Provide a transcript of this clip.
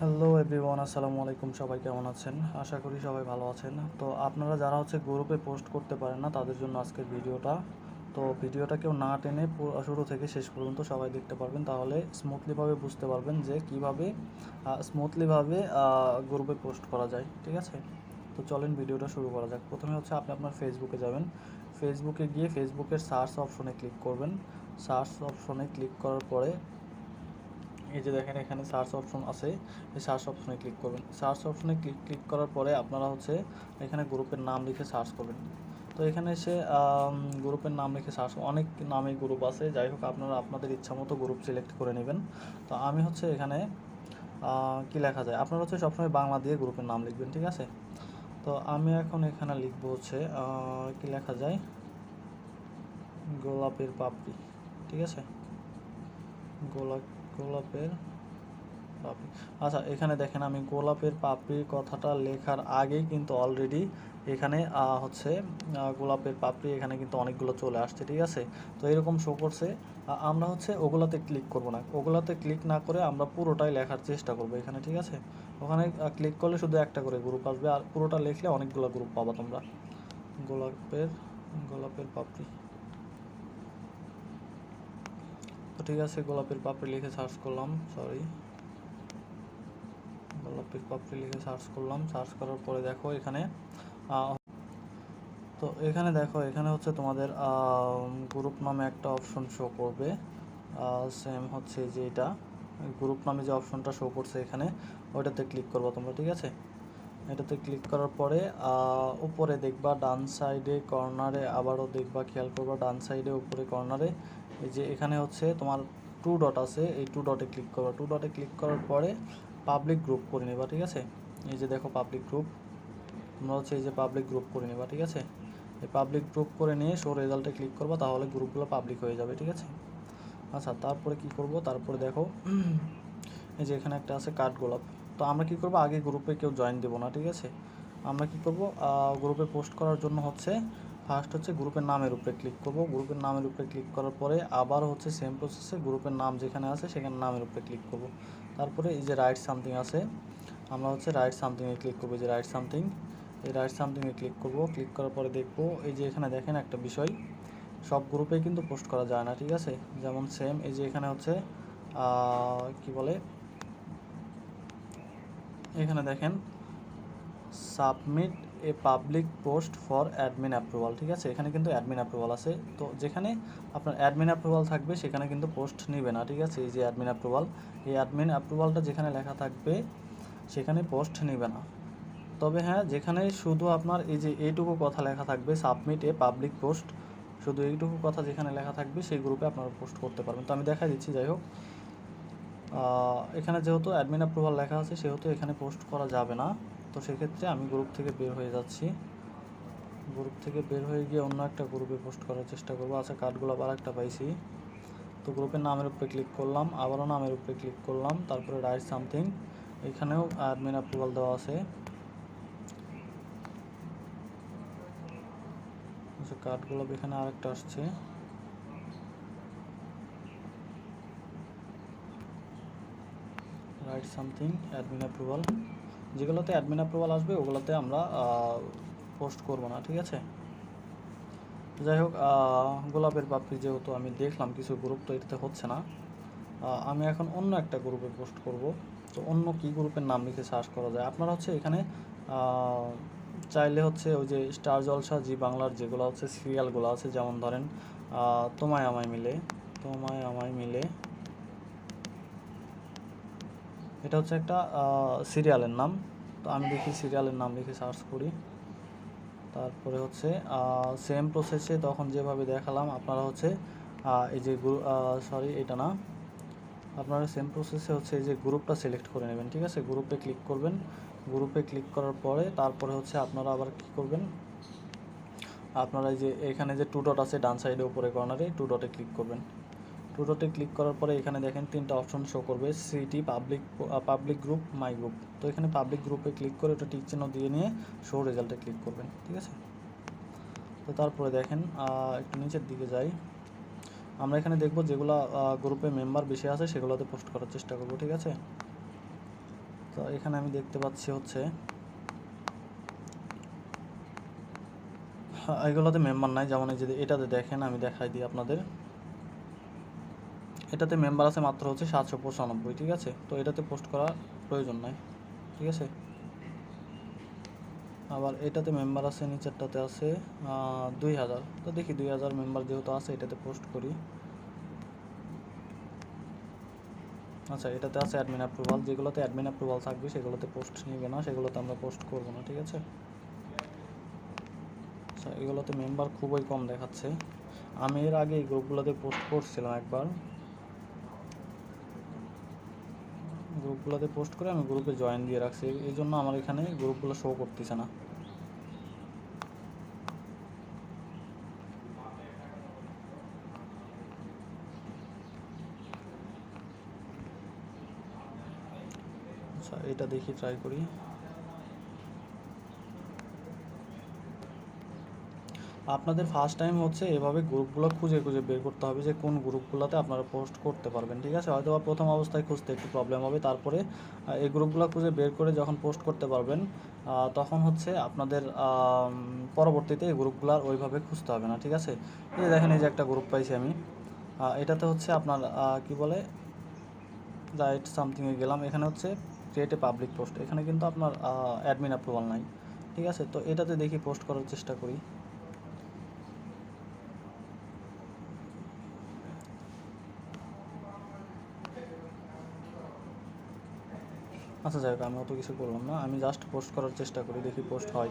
Hello everyone, আসসালামু আলাইকুম। সবাই কেমন আছেন? আশা করি সবাই ভালো আছেন। তো আপনারা যারা গ্রুপে পোস্ট করতে পারেন না, তাদের জন্য আজকের ভিডিওটা। তো ভিডিওটা কেউ না টেনে শুরু থেকে শেষ পর্যন্ত সবাই দেখতে পারবেন, তাহলে স্মুথলিভাবে বুঝতে পারবেন যে কীভাবে স্মুথলিভাবে গ্রুপে পোস্ট করা যায়। ঠিক আছে, তো চলেন ভিডিওটা শুরু করা যাক। প্রথমে আপনি আপনার ফেসবুকে যাবেন। ফেসবুকে গিয়ে ফেসবুকের সার্চ অপশনে ক্লিক করবেন। সার্চ অপশনে ক্লিক করার পরে এই যে দেখেন এখানে সার্চ অপশন আছে, এই সার্চ অপশনে ক্লিক করবেন। সার্চ অপশনে ক্লিক করার পরে আপনারা এখানে গ্রুপের নাম লিখে সার্চ করবেন। তো এখানে এসে গ্রুপের নাম লিখে সার্চ, অনেক নামে গ্রুপ আছে, যাই হোক আপনারা আপনাদের ইচ্ছা মতো গ্রুপ সিলেক্ট করে নেবেন। তো আমি এখানে কি লেখা যায়, আপনারা সবসময় বাংলা দিয়ে গ্রুপের নাম লিখবেন। ঠিক আছে, তো আমি এখন এখানে লিখবো কি লেখা যায়, গোলাপের পাপড়ি। ঠিক আছে, গোলাপের পাপড়ি। আচ্ছা, এখানে দেখেন আমি গোলাপের পাপড়ির কথাটা লেখার আগেই কিন্তু অলরেডি এখানে গোলাপের পাপড়ি এখানে কিন্তু অনেকগুলো চলে আসছে। ঠিক আছে, তো এরকম শো করছে। আমরা ওগুলাতে ক্লিক করব না, ওগুলাতে ক্লিক না করে আমরা পুরোটাই লেখার চেষ্টা করব এখানে। ঠিক আছে, ওখানে ক্লিক করলে শুধু একটা করে গ্রুপ আসবে, আর পুরোটা লিখলে অনেকগুলো গ্রুপ পাবা তোমরা। গোলাপের গোলাপের পাপড়ি। তো ঠিক আছে, গোলাপের পাপড়ি লিখে সার্চ করলাম, গোলাপের পাপড়ি লিখে সার্চ করলাম। সার্চ করার পরে দেখো এখানে তো এখানে দেখো এখানে তোমাদের গ্রুপ নামে একটা অপশন শো করবে। সেম যে এটা গ্রুপ নামে যে অপশনটা শো করছে এখানে, ওইটাতে ক্লিক করবো তোমরা। ঠিক আছে, এটাতে ক্লিক করার পরে উপরে দেখবা ডান সাইডে কর্নারে, আবারও দেখবা, খেয়াল করবা ডান সাইডে উপরে কর্নারে এই যে এখানে তোমার টু ডট আছে, এই টু ডটে ক্লিক করবা। টু ডটে ক্লিক করার পরে পাবলিক গ্রুপ করে নেবা। ঠিক আছে, এই যে দেখো পাবলিক গ্রুপ, তোমরা এই যে পাবলিক গ্রুপ করে নেবা। ঠিক আছে, এই পাবলিক গ্রুপ করে নিয়ে শো রেজাল্টে ক্লিক করবা, তাহলে গ্রুপগুলো পাবলিক হয়ে যাবে। ঠিক আছে, আচ্ছা তারপরে কি করব, তারপরে দেখো এই যে এখানে একটা আছে কাঠ গোলাপ। তো আমরা কি করব, আগে গ্রুপে কেউ জয়েন দেবো না। ঠিক আছে, আমরা কি করব, গ্রুপে পোস্ট করার জন্য ফার্স্ট গ্রুপের নামের উপরে ক্লিক করব। গ্রুপের নামের উপরে ক্লিক করার পরে আবার সেম প্রসেসে গ্রুপের নাম যেখানে আছে সেখানে নামের উপরে ক্লিক করব। তারপরে এই যে রাইট সামথিং আছে, আমরা রাইট সামথিংয়ে ক্লিক করবো। যে রাইট সামথিং, এই রাইট সামথিংয়ে ক্লিক করব। ক্লিক করার পরে দেখবো এই যে এখানে দেখেন একটা বিষয়, সব গ্রুপে কিন্তু পোস্ট করা যায় না। ঠিক আছে, যেমন সেম এই যে এখানে কি বলে, এখানে দেখেন submit a public post for admin approval. ঠিক আছে, এখানে কিন্তু অ্যাডমিন অ্যাপ্রুভাল আছে, তো যেখানে আপনার অ্যাডমিন অ্যাপ্রুভাল থাকবে সেখানে কিন্তু পোস্ট নেবে না। ঠিক আছে, এই যে অ্যাডমিন অ্যাপ্রুভাল, এই অ্যাডমিন অ্যাপ্রুভালটা যেখানে লেখা থাকবে সেখানে পোস্ট নেবে না। তবে হ্যাঁ, যেখানে শুধু আপনার এই যে এইটুকু কথা লেখা থাকবে সাবমিট এ পাবলিক পোস্ট, শুধু এইটুকু কথা যেখানে লেখা থাকবে সেই গ্রুপে আপনারা পোস্ট করতে পারবেন। তো আমি দেখা দিচ্ছি। যাই হোক, এখানে যেহেতু অ্যাডমিন অ্যাপ্রুভাল লেখা আছে সেহেতু এখানে পোস্ট করা যাবে না। তো সেক্ষেত্রে আমি গ্রুপ থেকে বের হয়ে যাচ্ছি। গ্রুপ থেকে বের হয়ে গিয়ে অন্য একটা গ্রুপে পোস্ট করার চেষ্টা করবো। আচ্ছা, কার্ডগুলো আবার একটা পাইছি। তো গ্রুপের নামের উপরে ক্লিক করলাম, আবারও নামের উপরে ক্লিক করলাম, তারপরে রাইট সামথিং, এখানেও অ্যাডমিন অ্যাপ্রুভাল দেওয়া আছে। আচ্ছা, কার্ডগুলো এখানে আরেকটা আসছে, রাইট সামথিং অ্যাডমিন অ্যাপ্রুভাল। যেগুলোতে অ্যাডমিন অ্যাপ্রুভাল আসবে ওগুলোতে আমরা পোস্ট করব না। ঠিক আছে, যাই হোক, গোলাপের পাপড়ি যেহেতু আমি দেখলাম কিছু গ্রুপ, তো এটাতে হচ্ছে না। আমি এখন অন্য একটা গ্রুপে পোস্ট করব। তো অন্য কি গ্রুপের নাম লিখে সার্চ করা যায়, আপনারা এখানে চাইলে ওই যে স্টার জলসা, জি বাংলার যেগুলো সিরিয়ালগুলো আছে, যেমন ধরেন তোমায় আমায় মিলে, তোমায় আমায় মিলে, এটা একটা সিরিয়ালের নাম। তো আমি দেখি সিরিয়ালের নাম লিখে সার্চ করি। তারপরে সেম প্রসেসে তখন যেভাবে দেখালাম আপনারা এই যে এটা না, আপনারা সেম প্রসেসে এই যে গ্রুপটা সিলেক্ট করে নেবেন। ঠিক আছে, গ্রুপে ক্লিক করবেন। গ্রুপে ক্লিক করার পরে তারপরে আপনারা আবার কী করবেন, আপনারা এই যে এখানে যে টু ডট আছে ডান সাইডে উপরে কর্নারে, টু ডটে ক্লিক করবেন। টু ডটে ক্লিক করার পরে এখানে দেখেন তিনটা অপশন শো করবে, সিটি, পাবলিক গ্রুপ, মাই গ্রুপ। তো এখানে পাবলিক গ্রুপে ক্লিক করে ওটা টিক চিহ্ন দিয়ে নিয়ে শো রেজাল্টে ক্লিক করবেন। ঠিক আছে, তো তারপরে দেখেন একটু নিচের দিকে যাই, আমরা এখানে দেখব যেগুলো গ্রুপে মেম্বার বেশি আছে সেগুলোতে পোস্ট করার চেষ্টা করব। ঠিক আছে, তো এখানে আমি দেখতে পাচ্ছি হচ্ছে এগুলোতে মেম্বার নাই, যেমন এই যে এটাতে দেখেন, আমি দেখাই দিই আপনাদের। এটাতে মেম্বার আছে মাত্র হচ্ছে 795, ঠিক আছে। তো এটাতে পোস্ট করার প্রয়োজন নাই, ঠিক আছে। আবার এটাতে মেম্বার আছে, নিচেরটাতে আছে 2000। তো দেখি 2000 মেম্বার যেহেতু আছে এটাতে পোস্ট করি। আচ্ছা, এটাতে আছে অ্যাডমিন অ্যাপ্রুভাল, যেগুলোতে অ্যাডমিন অ্যাপ্রুভাল থাকবে সেগুলোতে পোস্ট নেবে না, সেগুলোতে আমরা পোস্ট করব না, ঠিক আছে। আচ্ছা, এগুলোতে মেম্বার খুবই কম দেখাচ্ছে। আমি এর আগে এই গ্রুপগুলোতে পোস্ট করছিলাম একবার, গ্রুপগুলোতে পোস্ট করে আমি গ্রুপে জয়েন দিয়ে রাখছি, এই জন্য আমার এখানে গ্রুপগুলো শো করতেছে না। আচ্ছা, এটা দেখি, ট্রাই করি। আপনাদের ফার্স্ট টাইম হচ্ছে এভাবে গ্রুপগুলো খুঁজে খুঁজে বের করতে হবে যে কোন গ্রুপগুলোতে আপনারা পোস্ট করতে পারবেন, ঠিক আছে। হয়তো প্রথম অবস্থায় খুঁজতে একটু প্রবলেম হবে, তারপরে এই গ্রুপগুলো খুঁজে বের করে যখন পোস্ট করতে পারবেন তখন হচ্ছে আপনাদের পরবর্তীতে এই গ্রুপগুলো আর ওইভাবে খুঁজতে হবে না, ঠিক আছে। এই যে দেখেন, এই যে একটা গ্রুপ পাইছি আমি, এটাতে হচ্ছে আপনার কি বলে, রাইট সামথিংয়ে গেলাম, এখানে হচ্ছে ক্রিয়েট এ পাবলিক পোস্ট, এখানে কিন্তু আপনার অ্যাডমিন অ্যাপ্রুভাল নাই, ঠিক আছে। তো এটাতে দেখি পোস্ট করার চেষ্টা করি। আচ্ছা, যাই হোক, আমি অত কিছু করলাম না, আমি জাস্ট পোস্ট করার চেষ্টা করি, দেখি পোস্ট হয়।